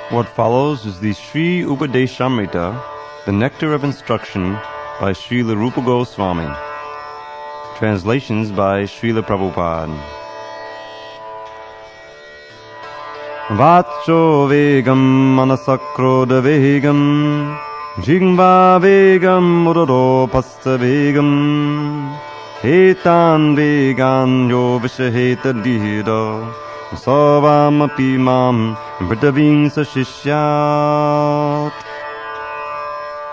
What follows is the Sri Upadesamrita, the Nectar of Instruction, by Srila Rupa Goswami. Translations by Srila Prabhupada. Vacho vegam manasakroda vegam jigva vegam murodopasta vegam etan vegan yo vishaheta dihida savam api mam vritaving sashishyat.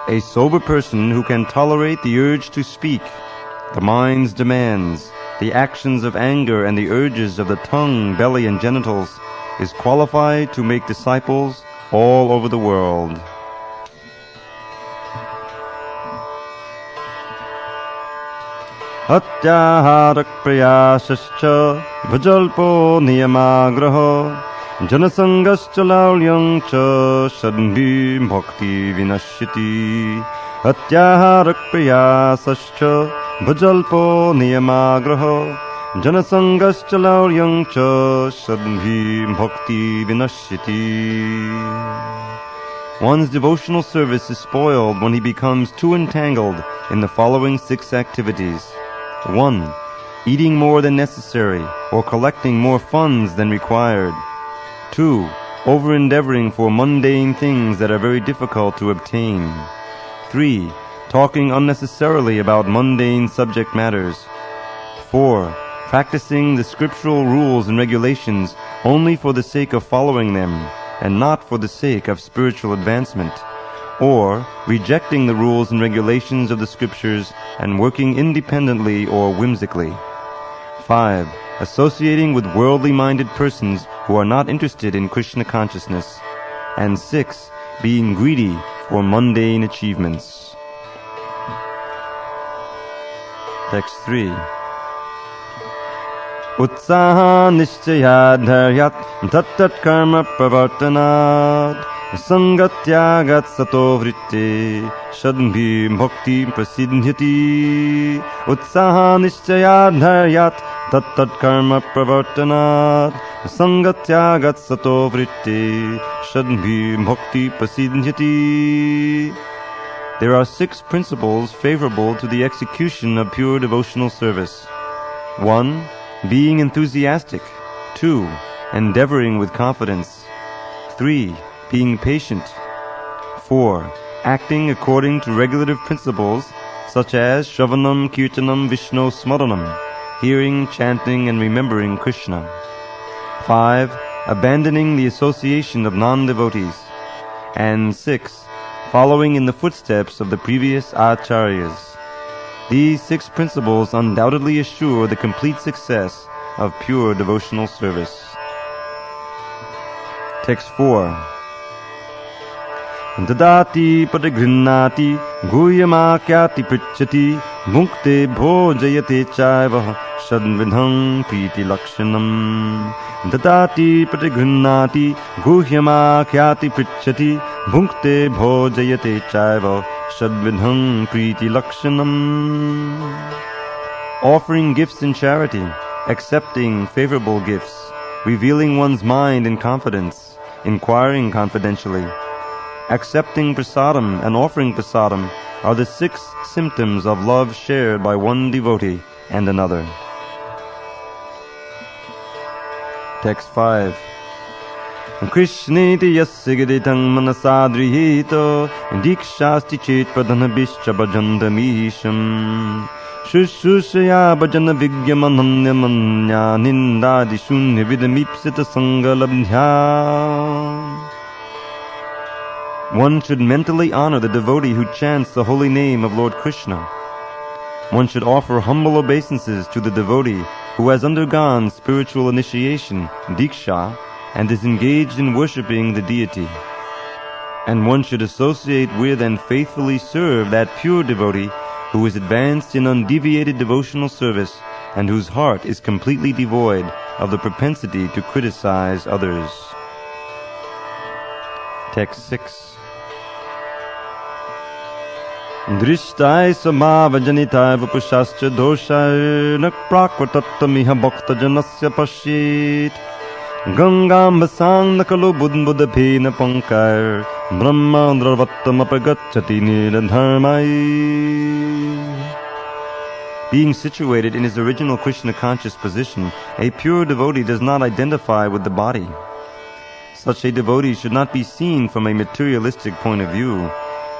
A sober person who can tolerate the urge to speak, the mind's demands, the actions of anger and the urges of the tongue, belly and genitals is qualified to make disciples all over the world. Atyaharak prayasascha bhajalpo niyamagraha janasangascha laulyang cha sadbhi bhakti vinashyati. Atyaharak prayasascha bhajalpo niyamagraha janasangascha laulyang cha sadbhi bhakti vinashyati. One's devotional service is spoiled when he becomes too entangled in the following 6 activities. 1. Eating more than necessary or collecting more funds than required. 2. Over-endeavoring for mundane things that are very difficult to obtain. 3. Talking unnecessarily about mundane subject matters. 4. Practicing the scriptural rules and regulations only for the sake of following them and not for the sake of spiritual advancement, or rejecting the rules and regulations of the scriptures and working independently or whimsically. 5. Associating with worldly-minded persons who are not interested in Krishna consciousness. And 6. Being greedy for mundane achievements. Text 3. Utsaha nishchayad dharyat tattat karma pravartanat sangatyagat sato vritte shadbhi bhakti prasidhyati. Utsaha nishchayad dharyat tattat karma pravartanat sangatyagat sato vritte shadbhi bhakti prasidhyati. There are 6 principles favorable to the execution of pure devotional service. 1. Being enthusiastic. 2. Endeavoring with confidence. 3. Being patient. 4. Acting according to regulative principles such as Shravanam, Kirtanam, Vishnu, Smaranam, hearing, chanting, and remembering Krishna. 5. Abandoning the association of non-devotees. And 6. Following in the footsteps of the previous acharyas. These 6 principles undoubtedly assure the complete success of pure devotional service. Text 4. Dadati padagrinnati guhyamakyati pritchati bhukte bhojayate chaiva shadvidham priti lakshanam. Dadati padagrinnati guhyamakyati pritchati bhukte bhojayate chaiva shadvidham priti lakshanam. Offering gifts in charity, accepting favorable gifts, revealing one's mind in confidence, inquiring confidentially, accepting prasadam and offering prasadam are the 6 symptoms of love shared by one devotee and another. Text 5. Krishneti yassigaditang manasadrihito dikshasti chet pradhanabhischa bhajandamisham shushusaya bhajana vigyamananyamanya nindadi shunya vidamipsita sangalabdhya. One should mentally honor the devotee who chants the holy name of Lord Krishna. One should offer humble obeisances to the devotee who has undergone spiritual initiation, diksha, and is engaged in worshipping the deity. And one should associate with and faithfully serve that pure devotee who is advanced in undeviated devotional service and whose heart is completely devoid of the propensity to criticize others. Text 6. Drishtai samavajanitai vapusascha doshai nak prakratattamiha bhakta janasya pashit Gangam basang nakalo budbudapena pankar Brahma dravattama pragachati niradharmai. Being situated in his original Krishna conscious position, a pure devotee does not identify with the body. Such a devotee should not be seen from a materialistic point of view.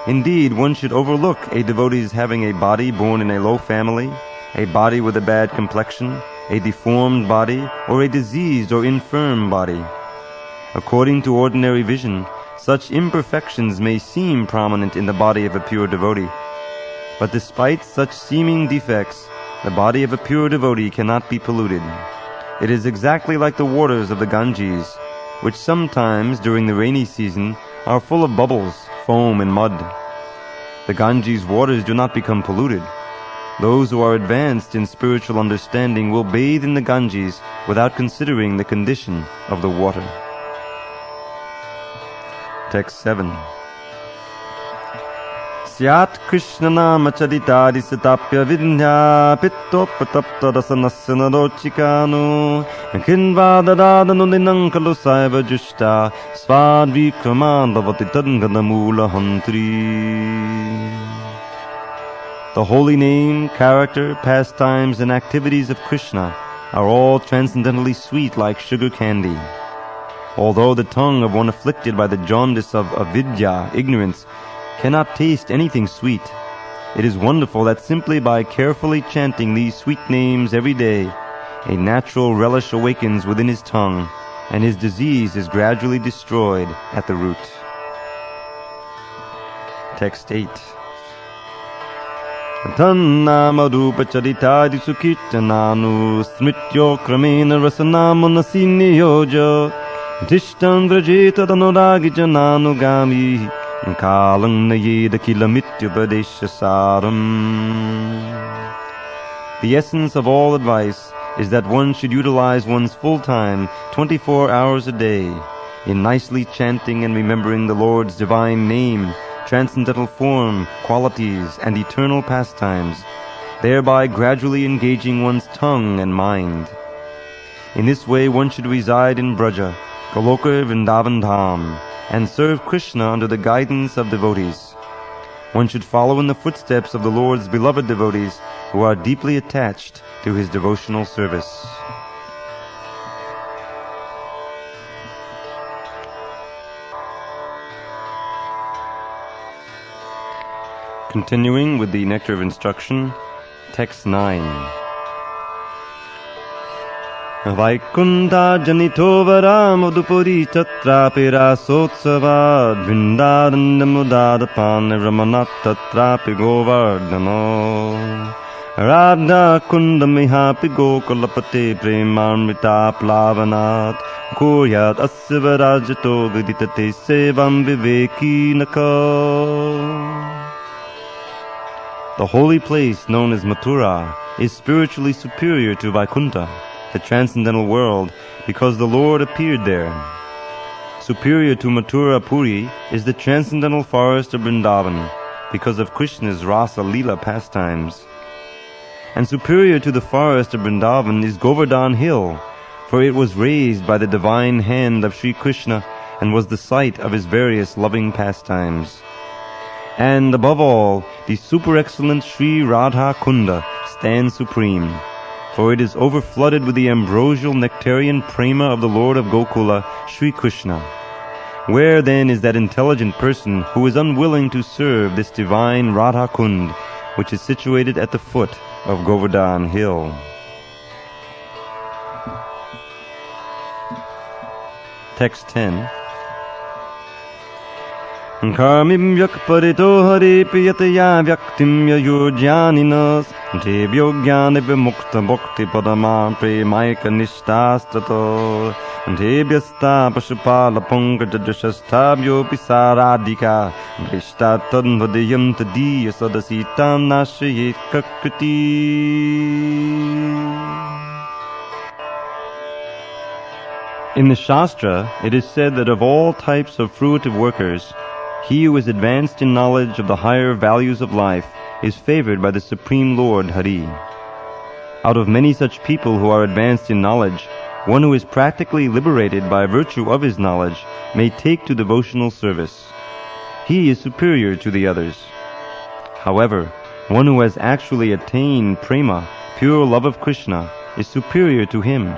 Indeed, one should overlook a devotee's having a body born in a low family, a body with a bad complexion, a deformed body, or a diseased or infirm body. According to ordinary vision, such imperfections may seem prominent in the body of a pure devotee. But despite such seeming defects, the body of a pure devotee cannot be polluted. It is exactly like the waters of the Ganges, which sometimes during the rainy season are full of bubbles, foam, and mud. The Ganges waters do not become polluted. Those who are advanced in spiritual understanding will bathe in the Ganges without considering the condition of the water. Text 7. Syat Krishna nama charitari satapya vidya pittopatapta rasanasya narochikanu kinvadadadanu ninang kalu saiva jushta svad vikramandavati tadgadamula hantri. The holy name, character, pastimes, and activities of Krishna are all transcendently sweet like sugar candy. Although the tongue of one afflicted by the jaundice of avidya, ignorance, cannot taste anything sweet, it is wonderful that simply by carefully chanting these sweet names every day, a natural relish awakens within his tongue, and his disease is gradually destroyed at the root. Text 8. Tannama-rupa charitadi sukityananu smrityo kramena rasanamana yoja Tishtan vrajeta danuragi jananugami Kalang nayeda kilamityupadesha saram. The essence of all advice is that one should utilize one's full time, 24 hours a day, in nicely chanting and remembering the Lord's divine name, transcendental form, qualities, and eternal pastimes, thereby gradually engaging one's tongue and mind. In this way one should reside in Braja, Goloka Vrindavan Dham, and serve Krishna under the guidance of devotees. One should follow in the footsteps of the Lord's beloved devotees who are deeply attached to his devotional service. Continuing with the Nectar of Instruction, Text 9. Vaikunta janito varamodupuri tatrapi rasotsavad vrindarandamudadapan ramanat tatrapi govardhano Radha kundamihapi gokulapate premarmita plavanat Kuryat asivarajato viditate sevam viveki nako. The holy place known as Mathura is spiritually superior to Vaikunta, the transcendental world, because the Lord appeared there. Superior to Mathura Puri is the transcendental forest of Vrindavan, because of Krishna's Rasa Leela pastimes. And superior to the forest of Vrindavan is Govardhan Hill, for it was raised by the divine hand of Sri Krishna and was the site of his various loving pastimes. And above all, the super excellent Sri Radha Kunda stands supreme, for it is overflooded with the ambrosial nectarian prema of the Lord of Gokula, Sri Krishna. Where then is that intelligent person who is unwilling to serve this divine Radha Kund, which is situated at the foot of Govardhan Hill? Text 10. Karmim yakparito hari piyataya vyaktim yayurjaninas Devyo jnani vimukta bhakti padama premaika nishtastrato Devyasta pashupala punkajajashastabhyo pisaradika Vrishtatad vadiyam tadiya sadasitam nashayet kakriti. In the Shastra, it is said that of all types of fruitive workers, he who is advanced in knowledge of the higher values of life is favored by the Supreme Lord Hari. Out of many such people who are advanced in knowledge, one who is practically liberated by virtue of his knowledge may take to devotional service. He is superior to the others. However, one who has actually attained prema, pure love of Krishna, is superior to him.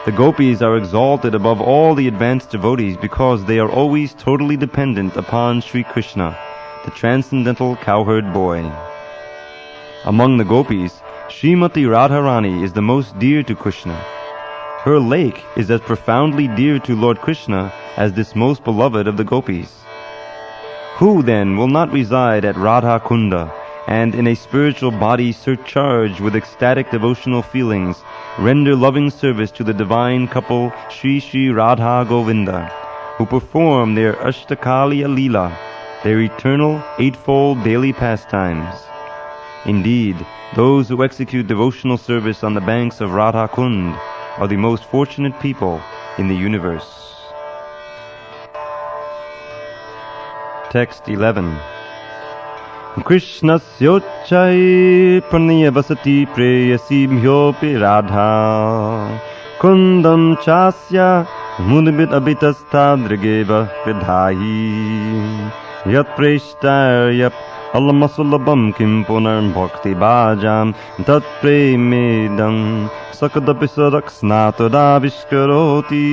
The gopis are exalted above all the advanced devotees because they are always totally dependent upon Sri Krishna, the transcendental cowherd boy. Among the gopis, Srimati Radharani is the most dear to Krishna. Her lake is as profoundly dear to Lord Krishna as this most beloved of the gopis. Who then will not reside at Radha Kunda and in a spiritual body surcharged with ecstatic devotional feelings render loving service to the divine couple Sri Sri Radha Govinda, who perform their Ashtakaliya Leela, their eternal eightfold daily pastimes? Indeed, those who execute devotional service on the banks of Radha Kund are the most fortunate people in the universe. Text 11. Krishnasyochai praniyavasati preyasimhyopi radha kundam chasya mudbit abhitastadrigeva vidhahi yat preshtaryap alamasallabam kim punar bhakti bhajam tat premedam sakadapisaraksnatodavishkaroti.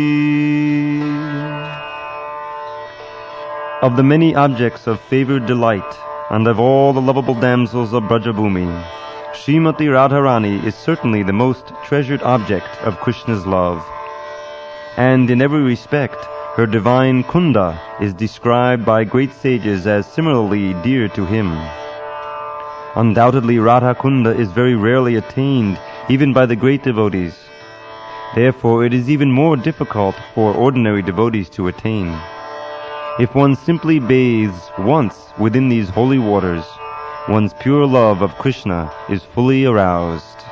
Of the many objects of favored delight, and of all the lovable damsels of Brajabhumi, Srimati Radharani is certainly the most treasured object of Krishna's love. And in every respect, her divine Kunda is described by great sages as similarly dear to him. Undoubtedly, Radha Kunda is very rarely attained even by the great devotees. Therefore, it is even more difficult for ordinary devotees to attain. If one simply bathes once within these holy waters, one's pure love of Krishna is fully aroused.